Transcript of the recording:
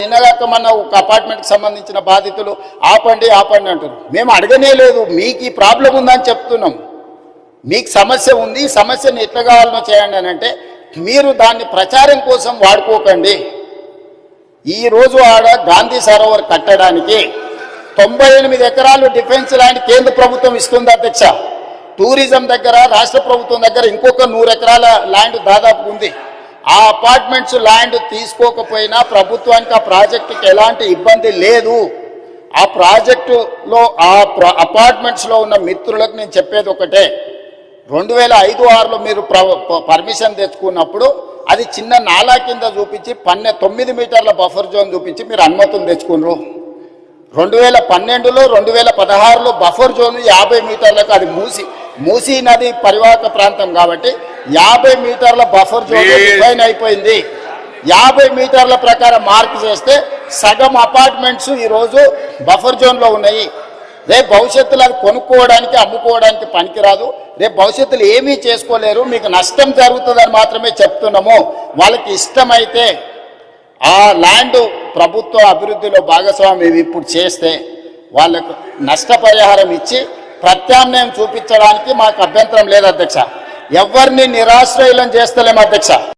నిన్నగాక మన ఒక అపార్ట్మెంట్కి సంబంధించిన బాధితులు ఆపండి ఆపండి అంటారు. మేము అడగనే లేదు, మీకు ఈ ప్రాబ్లం ఉందని చెప్తున్నాం. మీకు సమస్య ఉంది, సమస్యను ఎట్లా కావాలనో చేయండి అని అంటే మీరు దాన్ని ప్రచారం కోసం వాడుకోకండి. ఈరోజు ఆడ గాంధీ సరోవర్ కట్టడానికి 98 ఎకరాలు డిఫెన్స్ ల్యాండ్ కేంద్ర ప్రభుత్వం ఇస్తుంది అధ్యక్ష. టూరిజం దగ్గర రాష్ట్ర ప్రభుత్వం దగ్గర ఇంకొక 100 ఎకరాల ల్యాండ్ దాదాపు ఉంది. ఆ అపార్ట్మెంట్స్ ల్యాండ్ తీసుకోకపోయినా ప్రభుత్వానికి ఆ ప్రాజెక్టుకి ఎలాంటి ఇబ్బంది లేదు. ఆ ప్రాజెక్టులో ఆ అపార్ట్మెంట్స్లో ఉన్న మిత్రులకు నేను చెప్పేది ఒకటే, 2005-06లో మీరు పర్మిషన్ తెచ్చుకున్నప్పుడు అది చిన్న నాలా కింద చూపించి 9 మీటర్ల బఫర్ జోన్ చూపించి మీరు అనుమతులు తెచ్చుకున్నారు. 2012లో 2016లో బఫర్ జోన్ 50 మీటర్లకు, అది మూసీ నది పరివాహక ప్రాంతం కాబట్టి 50 మీటర్ల బఫర్ జోన్ డిఫైన్ అయిపోయింది. 50 మీటర్ల ప్రకారం మార్క్ చేస్తే సగం అపార్ట్మెంట్స్ ఈరోజు బఫర్ జోన్లో ఉన్నాయి. రేపు భవిష్యత్తులో అది కొనుక్కోవడానికి అమ్ముకోవడానికి పనికిరాదు. రేపు భవిష్యత్తులో ఏమీ చేసుకోలేరు, మీకు నష్టం జరుగుతుందని మాత్రమే చెప్తున్నాము. వాళ్ళకి ఇష్టమైతే ఆ ల్యాండ్ ప్రభుత్వ అభివృద్ధిలో భాగస్వామ్యం ఇప్పుడు చేస్తే వాళ్ళకు నష్టపరిహారం ఇచ్చి ప్రత్యామ్నాయం చూపించడానికి మాకు అభ్యంతరం లేదు అధ్యక్ష. ఎవరిని నిరాశ్రయులను చేస్తలేము అధ్యక్ష.